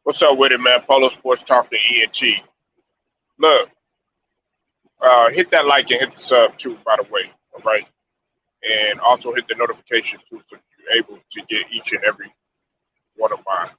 What's up with it, man? Polo Sports Talk to ENT. Look, hit that like and hit the sub too, by the way. All right, and also hit the notification too, so you're able to get each and every one of my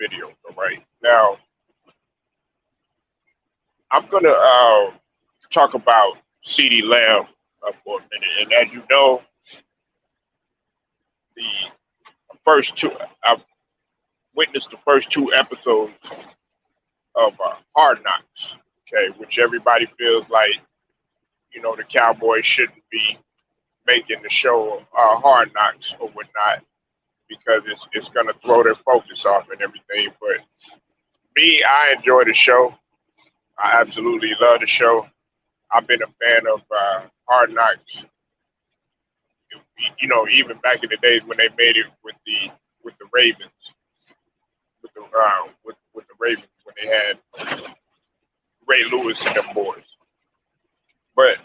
videos. All right. Now, I'm gonna talk about Ceedee Lamb for a minute, and as you know, the first two I've witnessed the first two episodes of Hard Knocks. Okay, which everybody feels like the Cowboys shouldn't be making the show Hard Knocks or whatnot because it's going to throw their focus off and everything. But me, I enjoy the show. I absolutely love the show. I've been a fan of Hard Knocks. Even back in the days when they made it with the Ravens, with the Ravens when they had Ray Lewis and them boys. But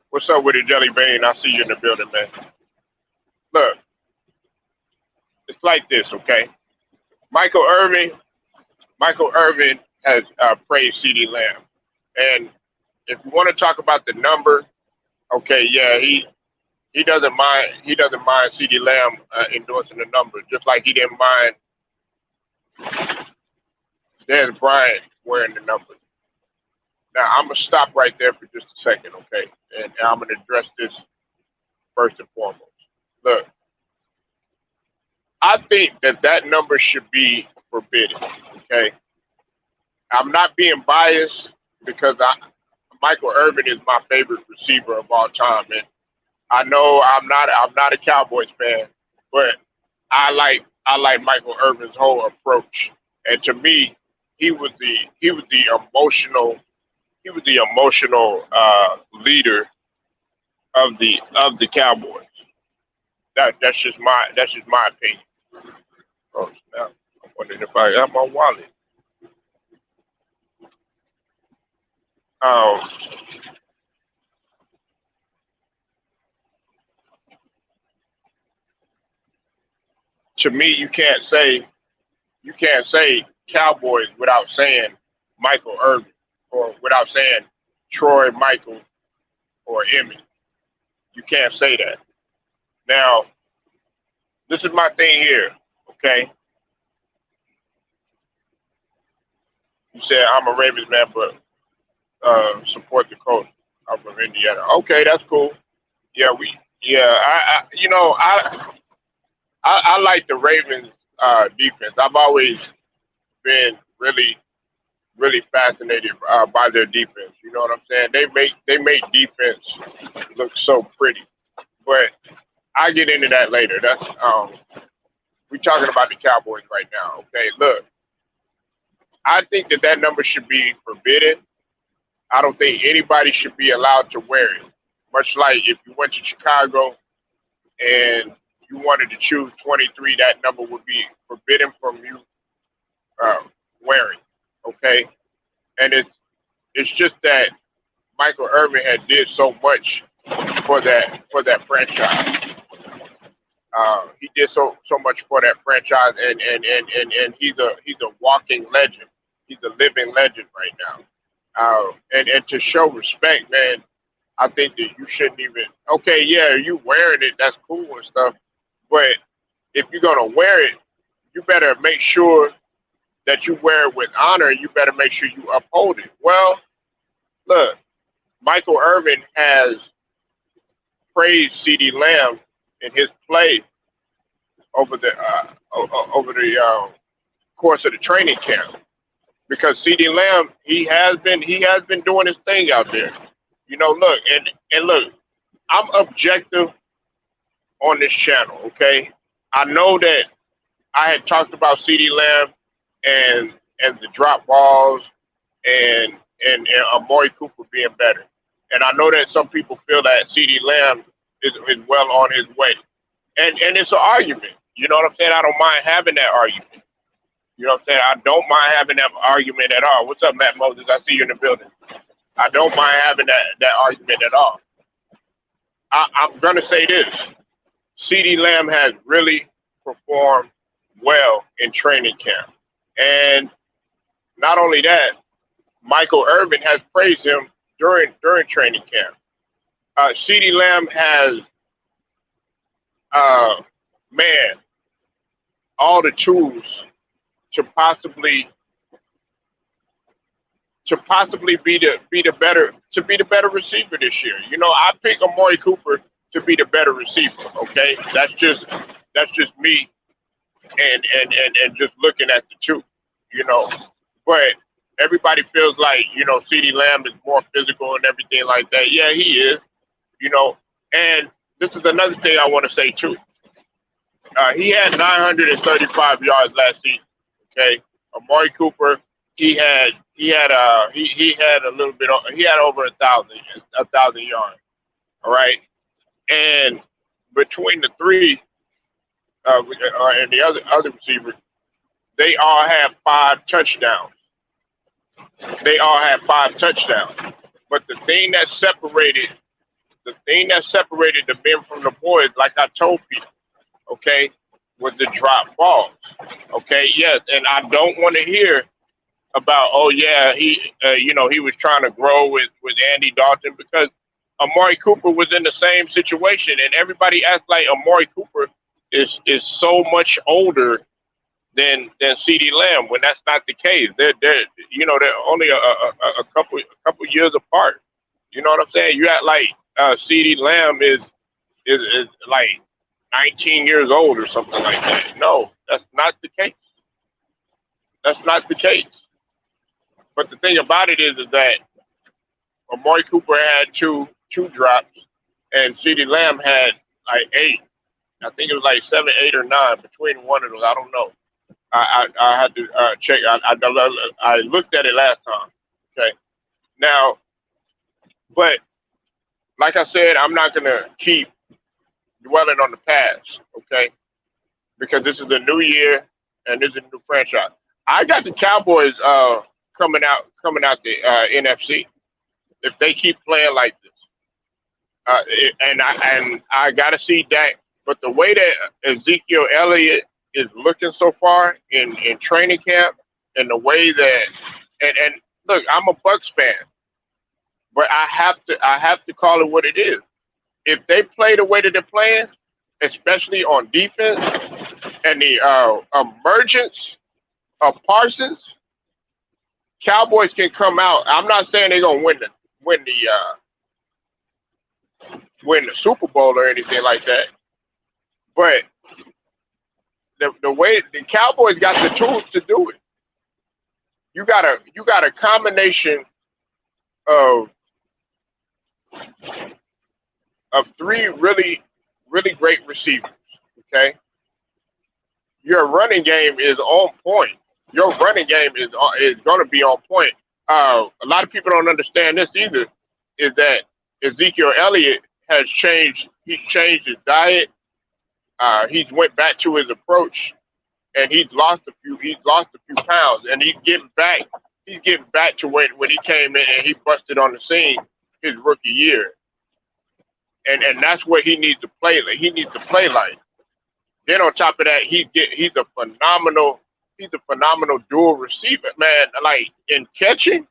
what's up with it, Jelly Bean? I see you in the building, man. Look, it's like this, okay? Michael Irvin, Michael Irvin has praised Ceedee Lamb, and if you want to talk about the number, okay, yeah, he doesn't mind Ceedee Lamb endorsing the number, just like he didn't mind Dez Bryant wearing the number. Now I'm gonna stop right there for just a second, okay, and I'm gonna address this first and foremost. Look, I think that number should be forbidden, okay. I'm not being biased because Michael Irvin is my favorite receiver of all time, and I know I'm not a Cowboys fan, but I like Michael Irvin's whole approach, and to me, he was the emotional leader of the Cowboys. That's just my opinion. Oh snap! I'm wondering if I got my wallet. Um, to me, you can't say Cowboys without saying Michael Irvin or without saying Troy Michael or Emmy. You can't say that. Now, this is my thing here. Okay, you said I'm a Ravens man, but support the coach. I'm from Indiana. Okay, that's cool. Yeah, I like the Ravens defense. I've always been really fascinated by their defense. You know what I'm saying? They make defense look so pretty. But I get into that later. That's we're talking about the Cowboys right now. Okay, look, I think that number should be forbidden. I don't think anybody should be allowed to wear it. Much like if you went to Chicago and you wanted to choose 23, that number would be forbidden from you uh, wearing. Okay, and it's just that Michael Irvin had did so much for that franchise. He did so much for that franchise, and he's a walking legend. He's a living legend right now. And to show respect, man, I think that you shouldn't even. Okay, yeah, you wearing it, that's cool and stuff. But if you're gonna wear it, you better make sure that you wear it with honor. You better make sure you uphold it. Well, look, Michael Irvin has praised C.D. Lamb in his play over the course of the training camp because C.D. Lamb he has been doing his thing out there. Look and look, I'm objective on this channel. Okay, I know that I had talked about C.D. Lamb and the drop balls and and Amari Cooper being better, and I know that some people feel that C.D. Lamb is well on his way, and it's an argument. You know what I'm saying? I don't mind having that argument. You know what I'm saying? I don't mind having that argument at all. What's up, Matt Moses? I see you in the building. I don't mind having that argument at all. I'm gonna say this: C.D. Lamb has really performed well in training camp. And not only that, Michael Irvin has praised him during training camp. Ceedee Lamb has, uh, man, all the tools to possibly be the better receiver this year. You know, I pick Amari Cooper to be the better receiver. Okay, that's just me and just looking at the two. You know, but everybody feels like Ceedee Lamb is more physical and everything like that. Yeah, he is. You know, and this is another thing I want to say too. He had 935 yards last season. Okay, Amari Cooper, he had a little bit. He had over a thousand yards. All right, and between the three and the other receivers, they all had 5 touchdowns. They all had 5 touchdowns. But the thing that separated the men from the boys, like I told people, okay, was the drop balls. Okay, yes, and I don't want to hear about, oh yeah, he was trying to grow with Andy Dalton, because Amari Cooper was in the same situation, and everybody acts like Amari Cooper is so much older than CeeDee Lamb, when that's not the case. They're only a couple years apart. You know what I'm saying? You act like CeeDee Lamb is like 19 years old or something like that. No, that's not the case. That's not the case. But the thing about it is that Amari Cooper had two drops, and CeeDee Lamb had like 8. I think it was like 7, 8, or 9 between one of those. I don't know. I had to check. I looked at it last time. Okay. Now, but like I said, I'm not gonna keep dwelling on the past. Okay, because this is a new year and this is a new franchise. I got the Cowboys coming out the NFC if they keep playing like this. And I gotta see Dak, but the way that Ezekiel Elliott is looking so far in training camp, and the way that and look, I'm a Bucks fan, but I have to call it what it is. If they play the way that they're playing, especially on defense, and the emergence of Parsons, Cowboys can come out. I'm not saying they're gonna win the Super Bowl or anything like that, but the way the Cowboys got the tools to do it. You got a combination of three really great receivers. Okay, your running game is on point. Your running game is going to be on point. A lot of people don't understand this either. Is that Ezekiel Elliott has changed? He's changed his diet. He's went back to his approach, and he's lost a few. He's lost a few pounds, and he's getting back. He's getting back to when he came in and he busted on the scene his rookie year, and that's what he needs to play. Like, he needs to play like. Then on top of that, he's a phenomenal dual receiver, man. Like in catching,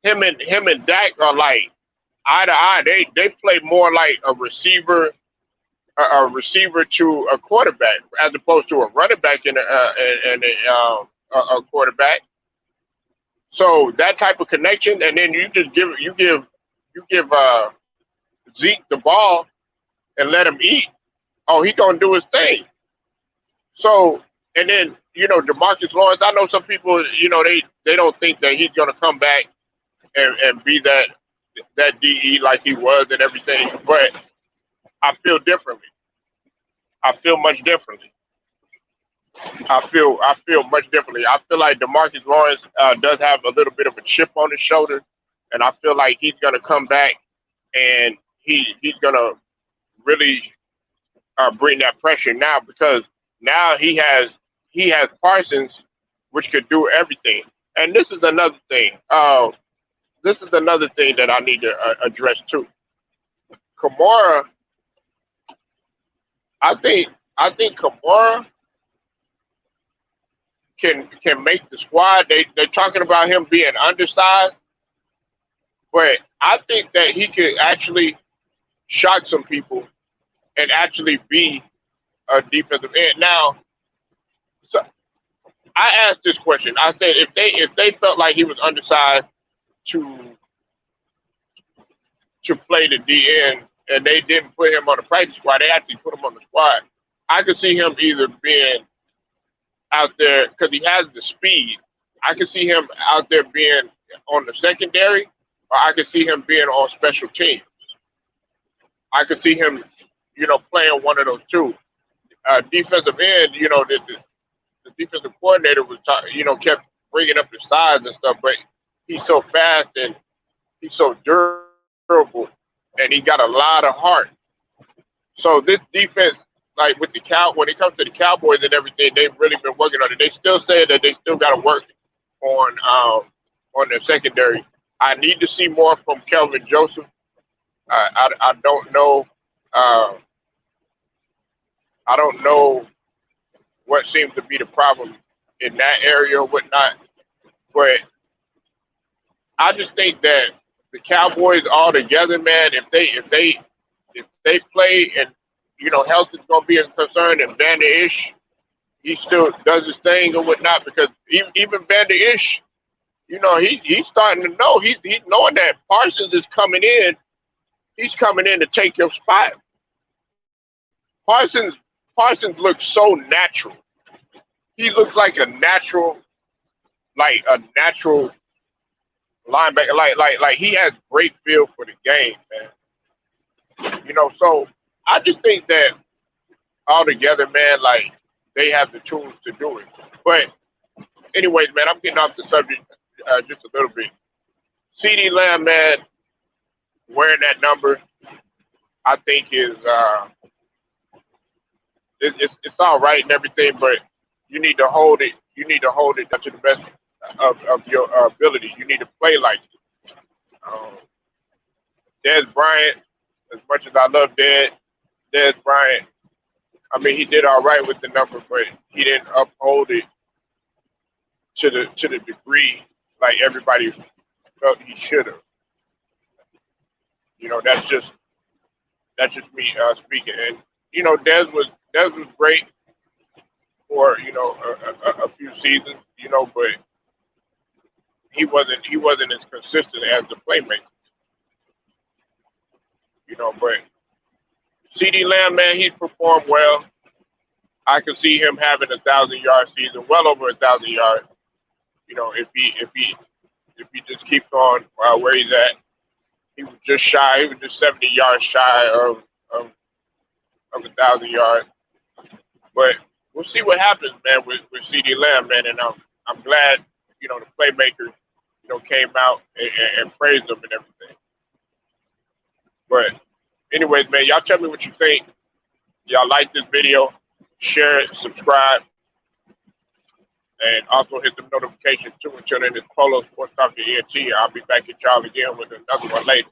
him and Dak are like eye to eye. They play more like a receiver to a quarterback, as opposed to a running back and a quarterback. So that type of connection, and then you give Zeke the ball and let him eat. Oh, he gonna do his thing. So, and then Demarcus Lawrence. I know some people, they don't think that he's gonna come back and be that DE like he was and everything. But I feel differently. I feel much differently. I feel much differently. I feel like Demarcus Lawrence does have a little bit of a chip on his shoulder, and I feel like he's gonna come back, and he's gonna really bring that pressure now, because now he has Parsons, which could do everything. And this is another thing that I need to address too. Kamara, I think Kamara can make the squad. They're talking about him being undersized, but I think that he could actually shock some people and actually be a defensive end. Now, so I asked this question. I said if they felt like he was undersized to play the DN and they didn't put him on the practice squad, they actually put him on the squad. I could see him either being out there because he has the speed. I could see him out there being on the secondary, or I could see him being on special teams. I could see him, playing one of those two. Defensive end, the defensive coordinator was, kept bringing up his size and stuff, but he's so fast and he's so durable, and he got a lot of heart. So this defense, like with when it comes to the Cowboys and everything, they've really been working on it. They still say that they still got to work on their secondary. I need to see more from Kelvin Joseph. I don't know. I don't know what seems to be the problem in that area or whatnot, but I just think that the Cowboys all together, man, if they play and health is gonna be a concern, and Vander Ish he still does his thing or whatnot, because even Vander Ish, he's starting to know he's knowing that Parsons is coming in. He's coming in to take your spot. Parsons looks so natural. He looks like a natural linebacker. Like he has great feel for the game, man. So I just think that all together, man, like they have the tools to do it. But anyways, man, I'm getting off the subject just a little bit. Ceedee Lamb, man, wearing that number, I think is it's all right and everything, but you need to hold it. You need to hold it to the best of your ability. You need to play like it. Dez Bryant, as much as I love Dez Bryant, I mean he did all right with the number, but he didn't uphold it to the degree like everybody felt he should have. That's just me speaking. And Dez was great for a few seasons, but he wasn't as consistent as the playmaker, But CeeDee Lamb, man, he's performed well. I could see him having 1,000-yard season, well over 1,000 yards. If he just keeps on where he's at. He was just shy. He was just 70 yards shy of 1,000 yards. But we'll see what happens, man, with CeeDee Lamb, man. And I'm glad, the playmaker, came out and praised him and everything. But anyways, man, y'all tell me what you think. Y'all like this video, share it, subscribe, and also hit the notifications too. Until then, it's Polo Sports Talk to ENT. I'll be back at y'all again with another one later.